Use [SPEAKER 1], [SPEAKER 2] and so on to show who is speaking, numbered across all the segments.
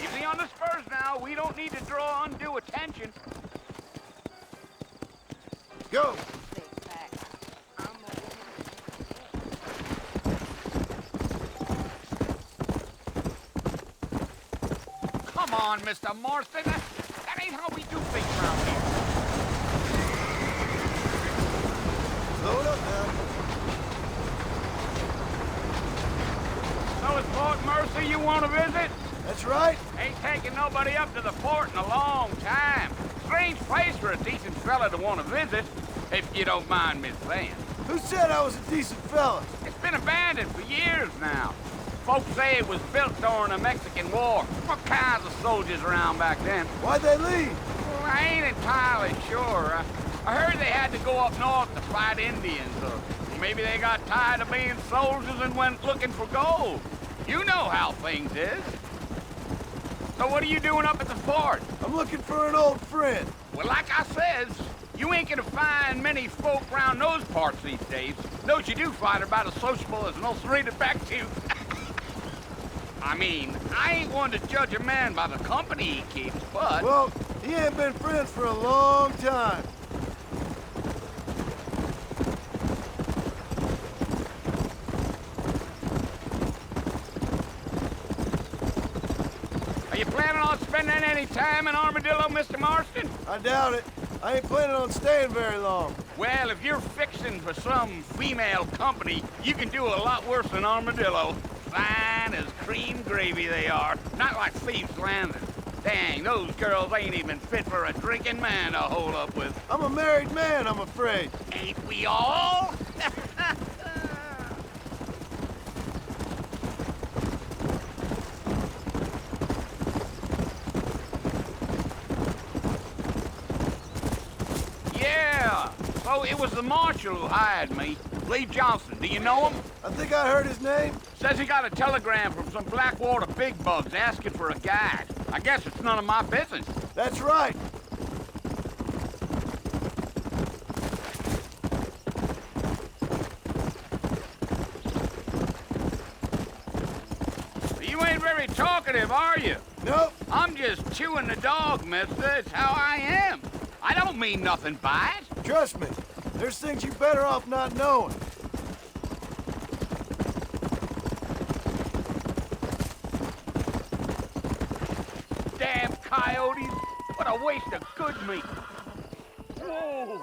[SPEAKER 1] Easy on the spurs now. We don't need to draw undue attention.
[SPEAKER 2] Go!
[SPEAKER 1] Come on, Mr. Marston. That ain't how we do things around here.
[SPEAKER 2] Slow it up now.
[SPEAKER 1] So it's Fort Mercy you want to visit?
[SPEAKER 2] That's right.
[SPEAKER 1] Ain't taking nobody up to the fort in a long time. Strange place for a decent fella to want to visit, if you don't mind me saying.
[SPEAKER 2] Who said I was a decent fella?
[SPEAKER 1] It's been abandoned for years now. Folks say it was built during the Mexican War. What kinds of soldiers around back then?
[SPEAKER 2] Why'd they leave?
[SPEAKER 1] Well, I ain't entirely sure. I heard they had to go up north to fight Indians, or maybe they got tired of being soldiers and went looking for gold. You know how things is. So what are you doing up at the fort?
[SPEAKER 2] I'm looking for an old friend.
[SPEAKER 1] Well, like I says, you ain't gonna find many folk round those parts these days. Those you do find are about as sociable as an ulcerated back tooth. I mean, I ain't one to judge a man by the company he keeps, but...
[SPEAKER 2] Well, he ain't been friends for a long time.
[SPEAKER 1] Are you planning on spending any time in Armadillo, Mr. Marston?
[SPEAKER 2] I doubt it. I ain't planning on staying very long.
[SPEAKER 1] Well, if you're fixing for some female company, you can do a lot worse than Armadillo. Fine as cream gravy they are. Not like Thieves' Landing. Dang, those girls ain't even fit for a drinking man to hole up with.
[SPEAKER 2] I'm a married man, I'm afraid.
[SPEAKER 1] Ain't we all? Yeah, so it was the marshal who hired me. Lee Johnson, do you know him?
[SPEAKER 2] I think I heard his name.
[SPEAKER 1] Says he got a telegram from some Blackwater big bugs asking for a guide. I guess it's none of my business.
[SPEAKER 2] That's right.
[SPEAKER 1] You ain't very talkative, are you?
[SPEAKER 2] Nope.
[SPEAKER 1] I'm just chewing the dog, mister. It's how I am. I don't mean nothing by it.
[SPEAKER 2] Trust me. There's things you're better off not knowing.
[SPEAKER 1] Damn coyotes. What a waste of good meat. Whoa.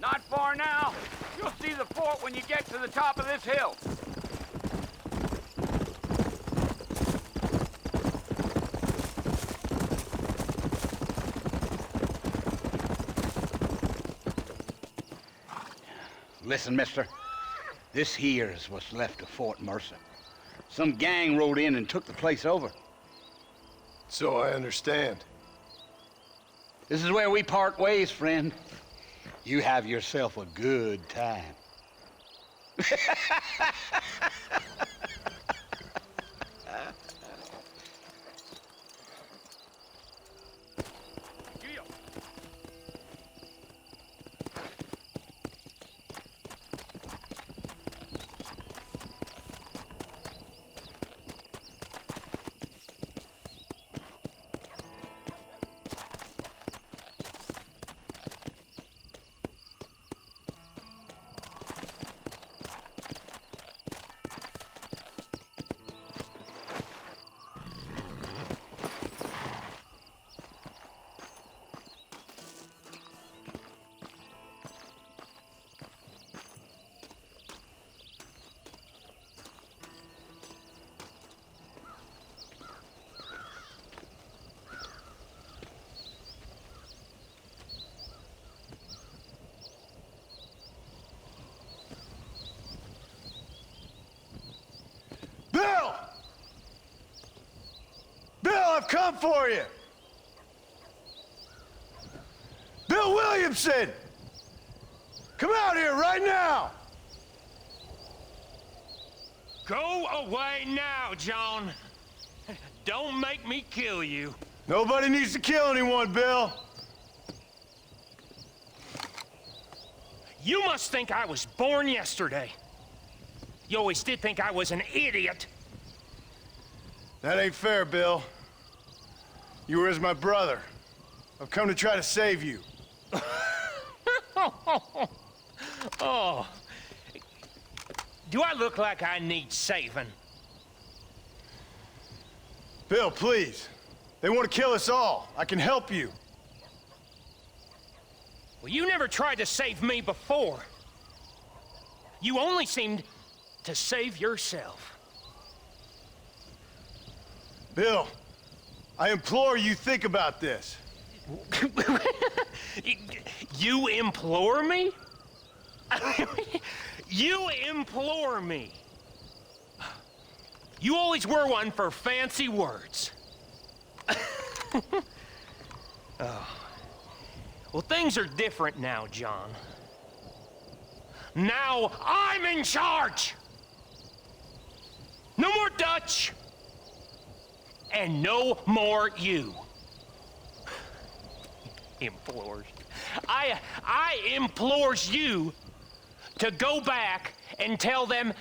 [SPEAKER 1] Not far now. You'll see the fort when you get to the top of this hill. Listen, mister. This here is what's left of Fort Mercer. Some gang rode in and took the place over.
[SPEAKER 2] So I understand.
[SPEAKER 1] This is where we part ways, friend. You have yourself a good time.
[SPEAKER 2] Bill! Bill, I've come for you! Bill Williamson! Come out here right now!
[SPEAKER 3] Go away now, John. Don't make me kill you.
[SPEAKER 2] Nobody needs to kill anyone, Bill.
[SPEAKER 3] You must think I was born yesterday. You always did think I was an idiot.
[SPEAKER 2] That ain't fair, Bill. You were as my brother. I've come to try to save you.
[SPEAKER 3] Oh. Do I look like I need saving?
[SPEAKER 2] Bill, please. They want to kill us all. I can help you.
[SPEAKER 3] Well, you never tried to save me before. You only seemed to save yourself.
[SPEAKER 2] Bill, I implore you think about this.
[SPEAKER 3] You implore me? You implore me. You always were one for fancy words. Oh. Well, things are different now, John. Now I'm in charge! No more Dutch! And no more you. Implores. I implores you to go back and tell them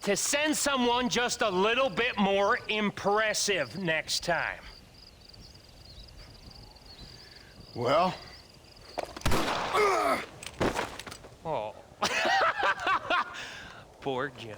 [SPEAKER 3] to send someone just a little bit more impressive next time.
[SPEAKER 2] Well?
[SPEAKER 3] Oh. Poor John.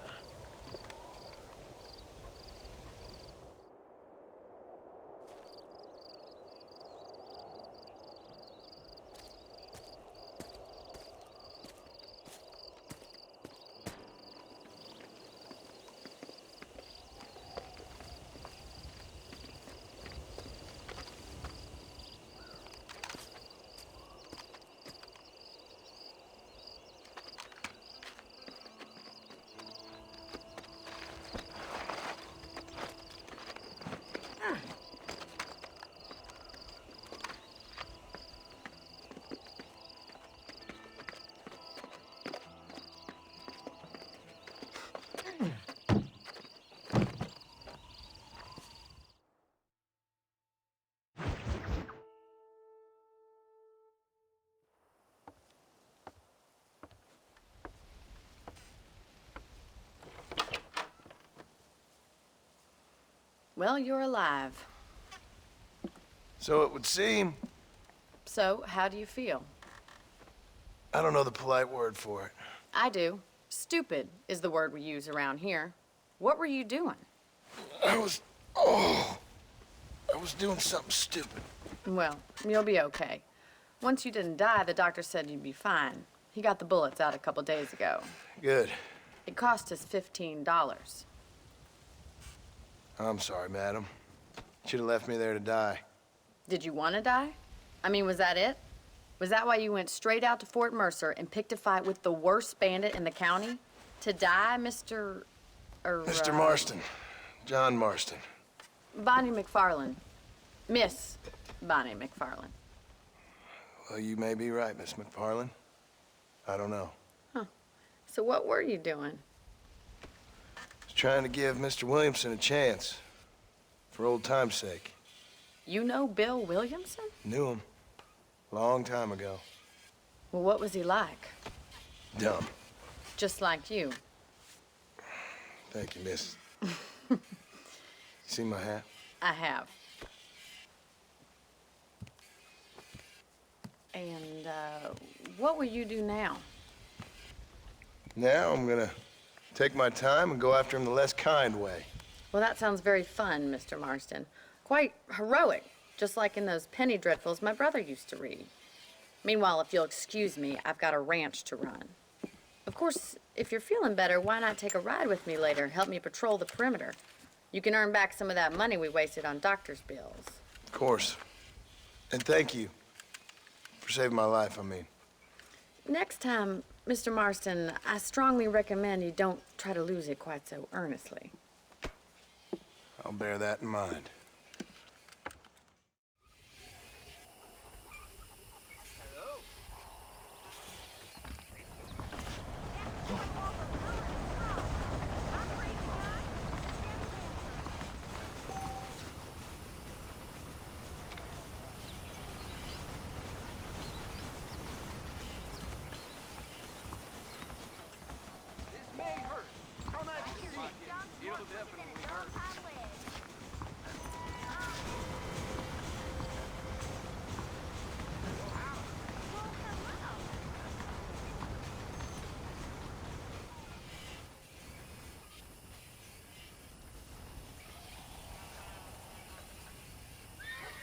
[SPEAKER 4] Well, you're alive.
[SPEAKER 2] So it would seem.
[SPEAKER 4] So, how do you feel?
[SPEAKER 2] I don't know the polite word for it.
[SPEAKER 4] I do. Stupid is the word we use around here. What were you doing?
[SPEAKER 2] I was doing something stupid.
[SPEAKER 4] Well, you'll be okay. Once you didn't die, the doctor said you'd be fine. He got the bullets out a couple days ago.
[SPEAKER 2] Good.
[SPEAKER 4] It cost us $15.
[SPEAKER 2] I'm sorry, madam. Should have left me there to die.
[SPEAKER 4] Did you want to die? I mean, was that it? Was that why you went straight out to Fort Mercer and picked a fight with the worst bandit in the county? To die, Mr.
[SPEAKER 2] Mr. Marston. John Marston.
[SPEAKER 4] Bonnie McFarland. Miss Bonnie McFarland.
[SPEAKER 2] Well, you may be right, Miss McFarland. I don't know.
[SPEAKER 4] So what were you doing?
[SPEAKER 2] I was trying to give Mr. Williamson a chance. For old time's sake.
[SPEAKER 4] You know Bill Williamson?
[SPEAKER 2] Knew him. Long time ago.
[SPEAKER 4] Well, what was he like?
[SPEAKER 2] Dumb.
[SPEAKER 4] Just like you.
[SPEAKER 2] Thank you, miss. You see my hat?
[SPEAKER 4] I have. And, what will you do now?
[SPEAKER 2] Now I'm gonna take my time and go after him the less kind way.
[SPEAKER 4] Well, that sounds very fun, Mr. Marston. Quite heroic, just like in those penny dreadfuls my brother used to read. Meanwhile, if you'll excuse me, I've got a ranch to run. Of course, if you're feeling better, why not take a ride with me later? Help me patrol the perimeter. You can earn back some of that money we wasted on doctor's bills.
[SPEAKER 2] Of course. And thank you for saving my life, I mean.
[SPEAKER 4] Next time, Mr. Marston, I strongly recommend you don't try to lose it quite so earnestly.
[SPEAKER 2] I'll bear that in mind.